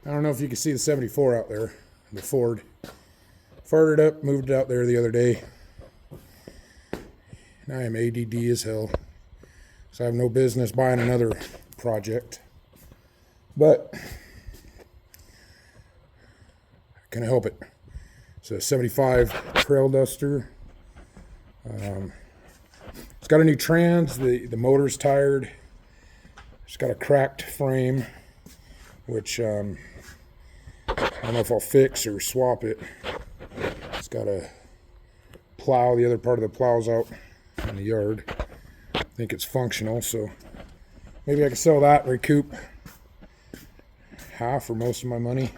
I don't know if you can see the 74 out there, the Ford. Fired it up, moved it out there the other day. And I am ADD as hell. So I have no business buying another project. But can I help it? It's a 75 trailduster. It's got a new trans. The motor's tired. It's got a cracked frame, which I don't know if I'll fix or swap it. It's got a plow. The other part of the plow's out in the yard. I think it's functional, so maybe I can sell that and recoup half or most of my money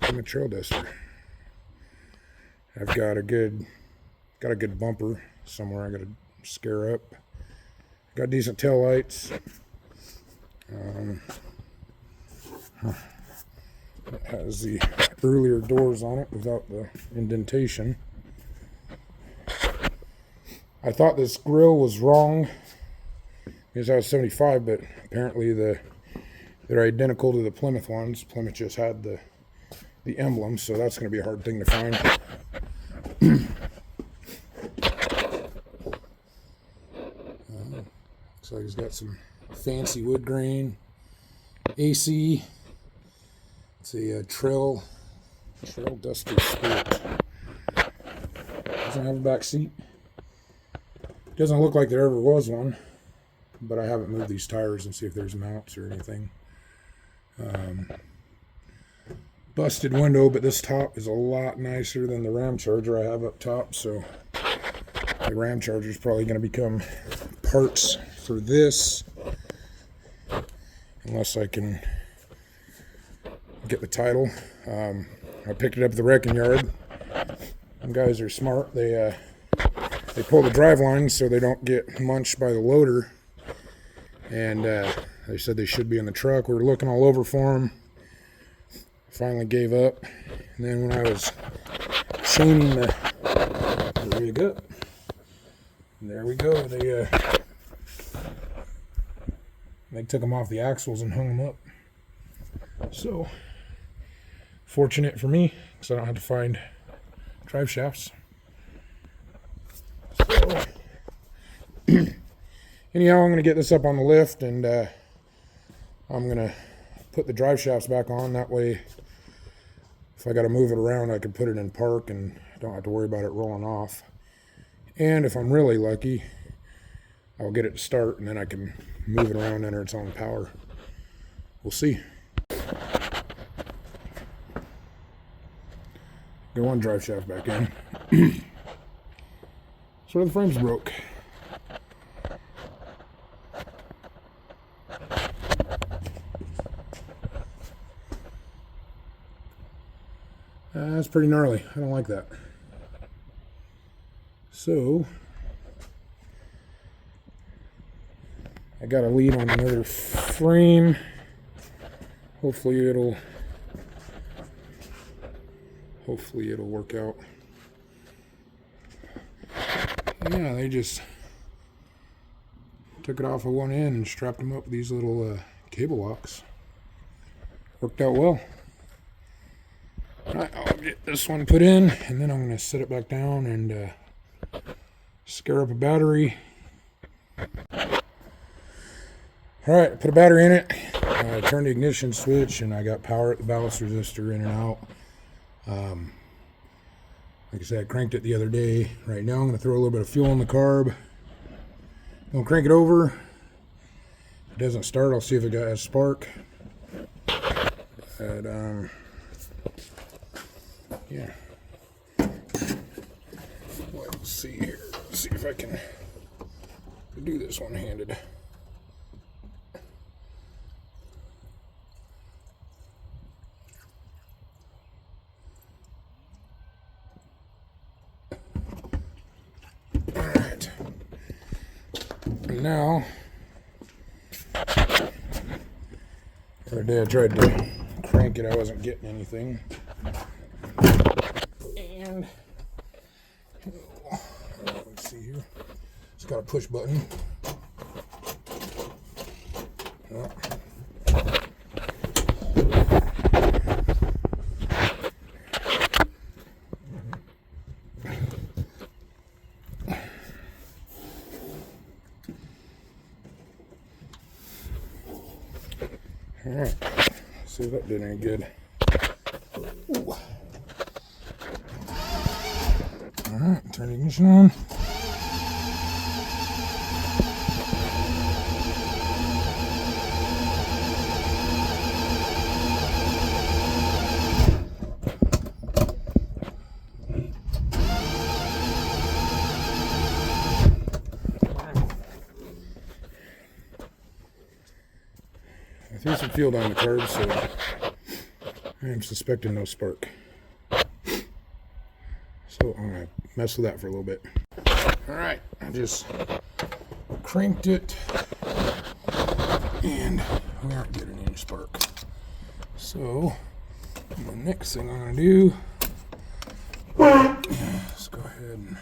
from a trail duster. I've got a good bumper somewhere I gotta scare up. Got decent tail lights. It has the earlier doors on it without the indentation. I thought this grill was wrong because I was 75, but apparently they're identical to the Plymouth ones. Plymouth just had the emblem, so that's going to be a hard thing to find. Looks like he's got some fancy wood grain. AC. It's a trail duster sport. Doesn't have a back seat. Doesn't look like there ever was one, but I haven't moved these tires and see if there's mounts or anything. Busted window, but this top is a lot nicer than the Ram Charger I have up top, so the Ram Charger is probably going to become parts for this, unless I can get the title. I picked it up at the wrecking yard. Them guys are smart. They pull the drive lines so they don't get munched by the loader, and they said they should be in the truck. We were looking all over for them. Finally gave up, and then when I was chaining the rig up, there we go. They took them off the axles and hung them up. So fortunate for me, because I don't have to find drive shafts. So anyhow, I'm going to get this up on the lift, and I'm going to put the drive shafts back on. That way, if I got to move it around, I can put it in park and don't have to worry about it rolling off. And if I'm really lucky, I'll get it to start, and then I can move it around under its own power. We'll see. Go one drive shaft back in. So the frame's broke. That's pretty gnarly. I don't like that. So I got a lead on another frame. Hopefully it'll work out. Yeah, they just took it off of one end and strapped them up with these little cable locks. Worked out well. Alright, I'll get this one put in, and then I'm going to set it back down and scare up a battery. Alright, put a battery in it. I turned the ignition switch, and I got power at the ballast resistor in and out. Like I said, I cranked it the other day. Right now, I'm going to throw a little bit of fuel in the carb. I'm going to crank it over. If it doesn't start, I'll see if it got a spark. But, yeah. Let's see here. Let's see if I can do this one-handed. Alright. Now, the other day I tried to crank it, I wasn't getting anything. And let's see here. It's got a push button. Oh. Alright, see if that did any good. Ooh. Alright, turn the ignition on. I threw some fuel down the carb, so I am suspecting no spark. So I'm going to mess with that for a little bit. Alright, I just cranked it and we aren't getting any spark. So the next thing I'm going to do, let's go ahead and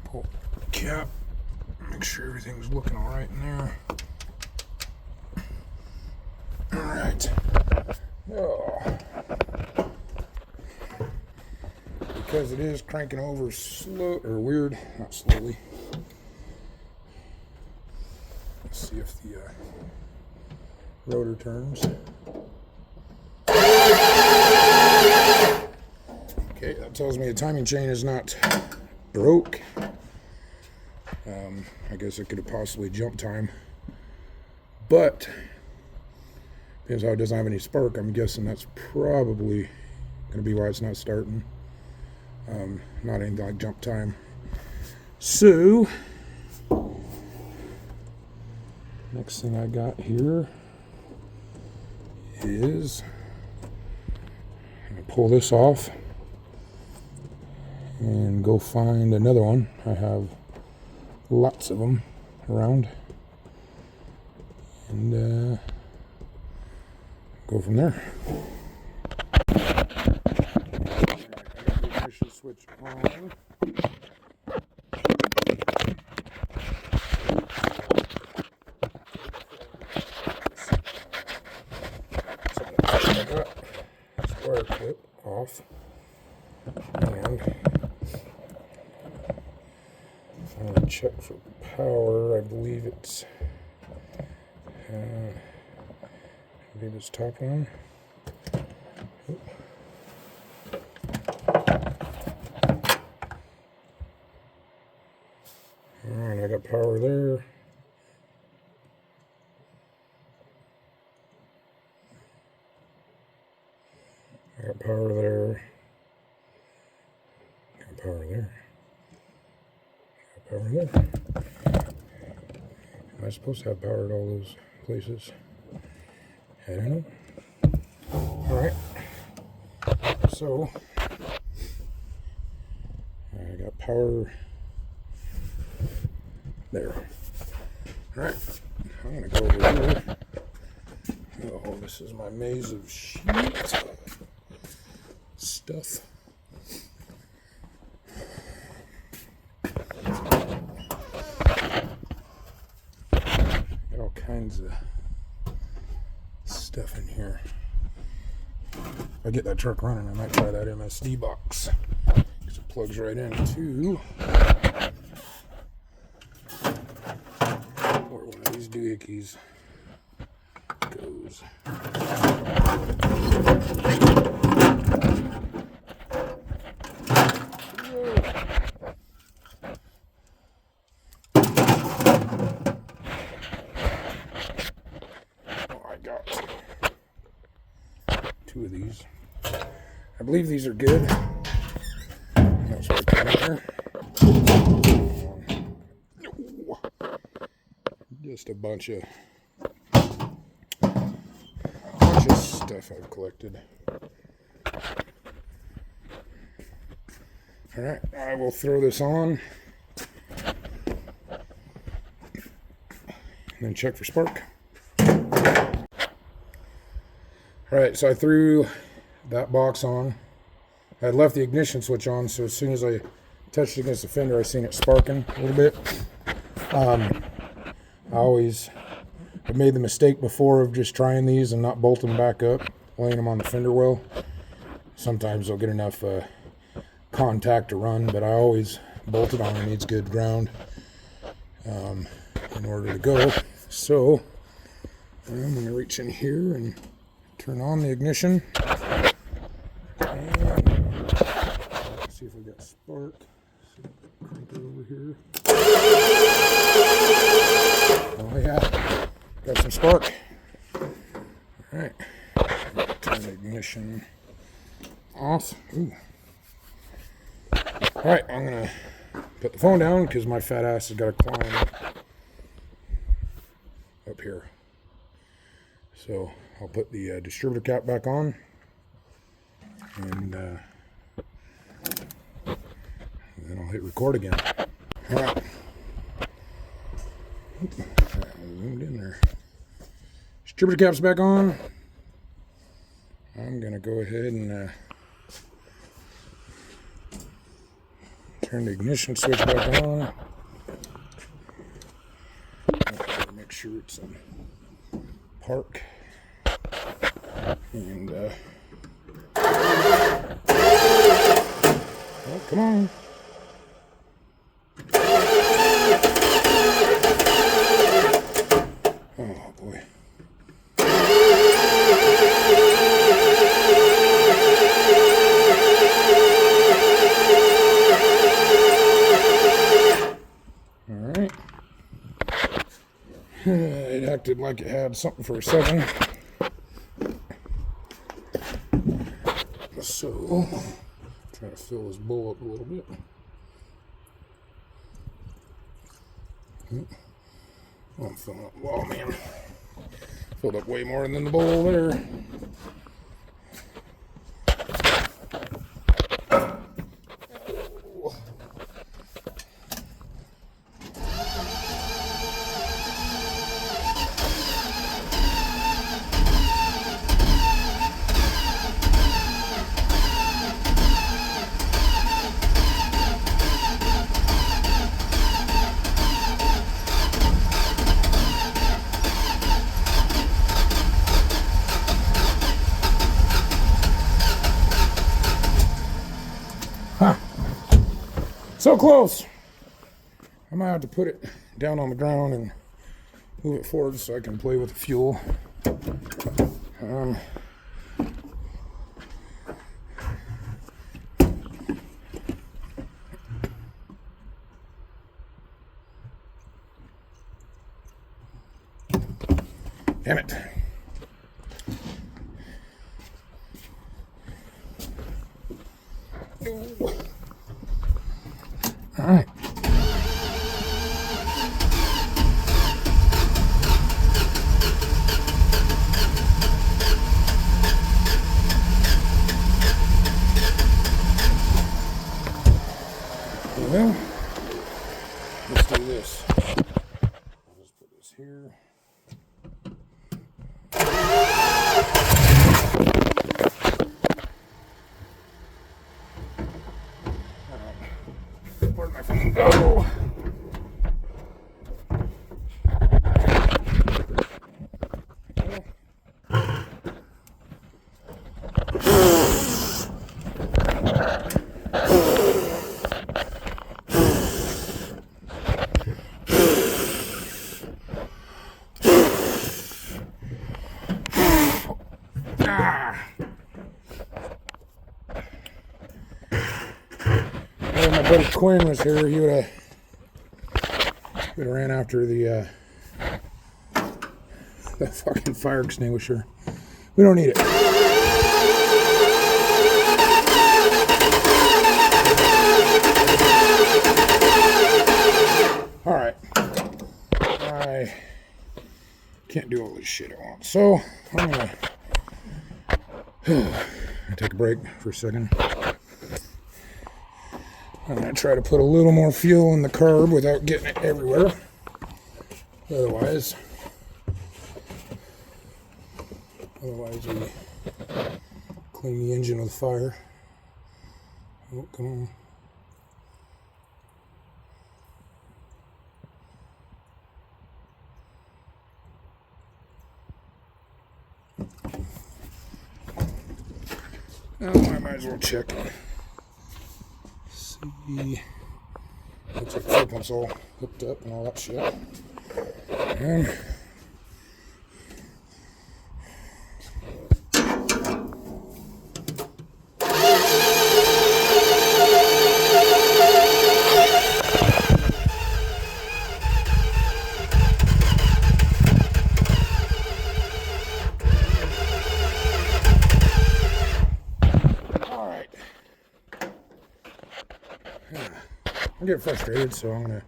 pull the cap, make sure everything's looking all right in there. All right. Oh. Because it is cranking over slow or weird, not slowly. Let's see if the rotor turns. Okay, that tells me the timing chain is not broke. I guess it could have possibly jump time, but depends how it doesn't have any spark. I'm guessing that's probably going to be why it's not starting. Not anything like jump time. So next thing I got here is I'm going to pull this off and go find another one. I have lots of them around, and go from there. Alright, I got the ignition switch on. I got this wire clip off, and I'm going to check for power. I believe it's maybe this top one. Alright, I got power there. I got power there. Got power there. Got power there. Am I supposed to have power at all those places? I don't know. Alright. So I got power there. Alright. I'm gonna go over here. Oh, this is my maze of sheet stuff. Got all kinds of stuff in here. If I get that truck running, I might try that MSD box, because it plugs right into where one of these doohickeys goes. Two of these. I believe these are good. That's what I put in there. Just a bunch of stuff I've collected. Alright, I will throw this on and then check for spark. Alright, so I threw that box on. I had left the ignition switch on, so as soon as I touched it against the fender, I seen it sparking a little bit. I've made the mistake before of just trying these and not bolting them back up, laying them on the fender well. Sometimes they'll get enough contact to run, but I always bolt it on. It needs good ground. in order to go. So I'm going to reach in here and turn on the ignition. And see if we got spark. So crank it over here. Oh yeah, got some spark. All right, turn the ignition off. Ooh. All right, I'm gonna put the phone down because my fat ass has got to climb up here. So I'll put the distributor cap back on, and then I'll hit record again. All right. Zoomed in there. Distributor cap's back on. I'm gonna go ahead and turn the ignition switch back on. Make sure it's in park. And oh, come on. Oh boy. Alright. It acted like it had something for a second. So, try to fill this bowl up a little bit. Oh, I'm filling up. Oh man, filled up way more than the bowl there. Huh. So close. I might have to put it down on the ground and move it forward so I can play with the fuel. Damn it. All right. Well, let's do this. I'll just put this here. Where'd my phone go? If my buddy Quinn was here, he would have ran after the fucking fire extinguisher. We don't need it. All right. I can't do all this shit at once. So I'm gonna take a break for a second. I'm going to try to put a little more fuel in the carb without getting it everywhere. Otherwise we clean the engine with fire. Oh, come on. Oh, I might as well check. See. Looks like the fuel pump's all hooked up and all that shit. And I get frustrated, so I'm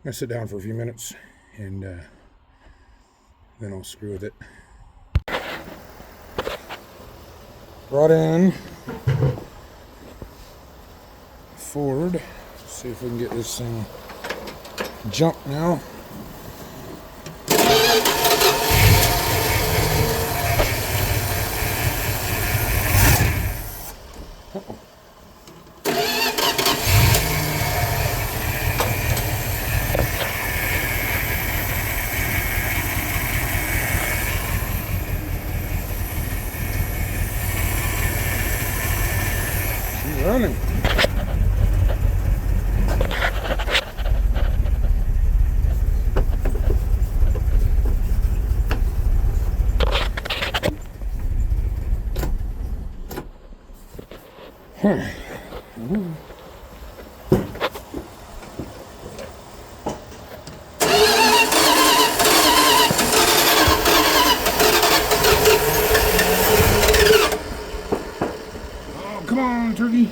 gonna sit down for a few minutes and then I'll screw with it. Brought in forward. See if we can get this thing jump now. Uh-oh. She's running. Oh, come on, turkey.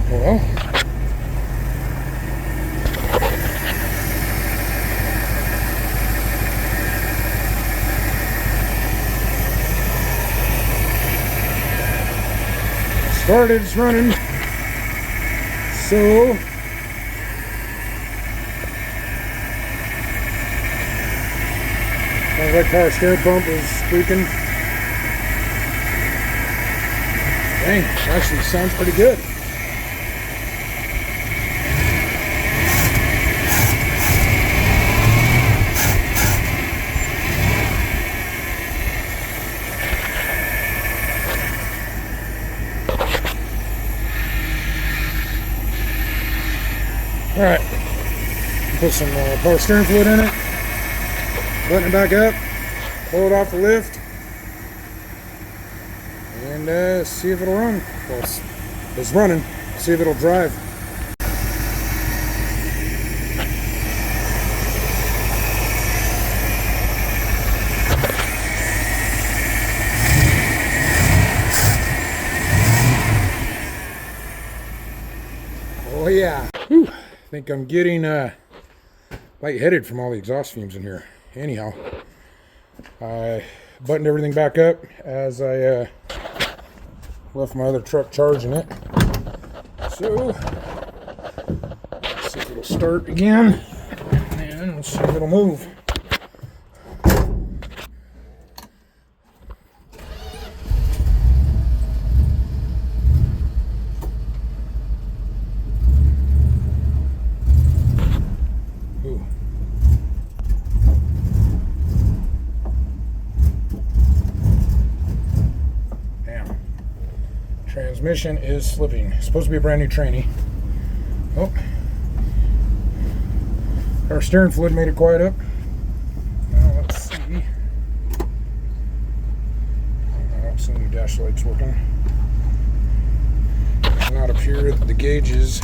Well, started, it's running. So sounds like power steering pump is squeaking. Dang, actually sounds pretty good. Alright, put some power steering fluid in it, button it back up, pull it off the lift, and see if it'll run. Well, it's running, see if it'll drive. Oh yeah. Whew. I think I'm getting lightheaded from all the exhaust fumes in here. Anyhow, I buttoned everything back up as I left my other truck charging it. So, let's see if it'll start again, and we'll see if it'll move. Transmission is slipping. It's supposed to be a brand new trainee. Oh, our steering fluid made it quiet up. Now let's see. I don't see any dash lights working. Does not appear that the gauges.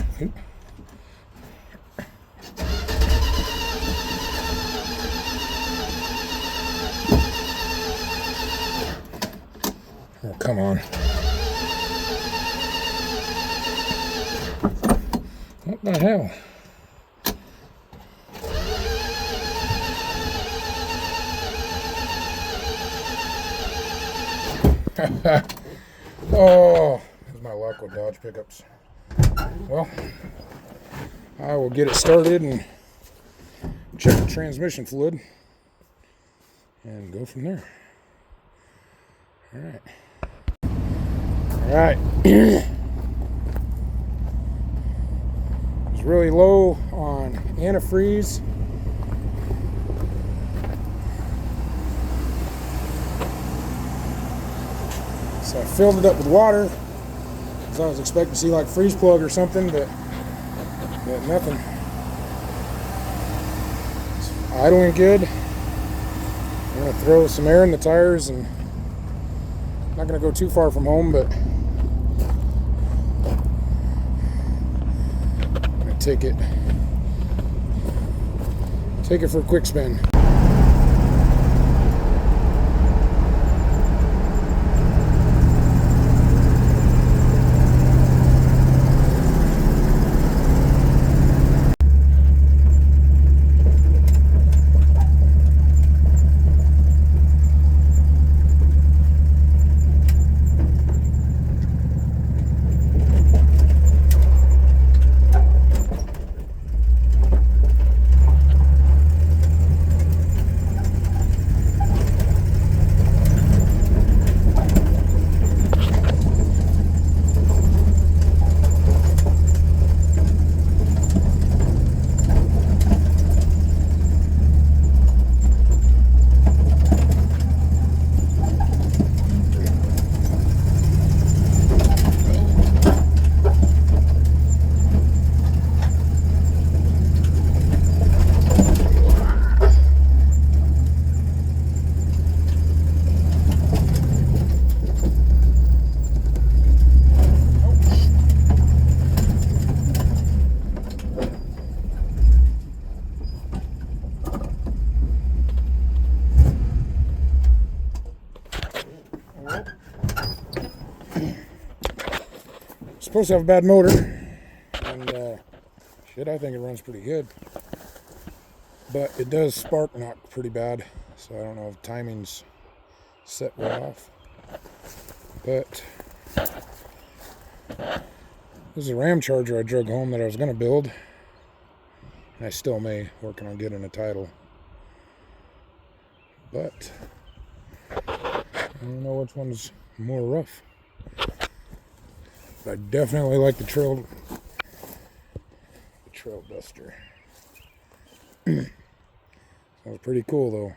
come on. What the hell? Oh, that's my luck with Dodge pickups. Well, I will get it started and check the transmission fluid and go from there. All right. It was really low on antifreeze. So I filled it up with water because I was expecting to see like freeze plug or something, but nothing. It's idling good. I'm going to throw some air in the tires, and I'm not going to go too far from home, but I'm going to take it for a quick spin. Supposed to have a bad motor, and shit, I think it runs pretty good, but it does spark knock pretty bad, so I don't know if timing's set way off. But this is a Ram Charger I drug home that I was going to build, and I still may, working on getting a title, but I don't know which one's more rough. But I definitely like the trailduster. That was pretty cool though.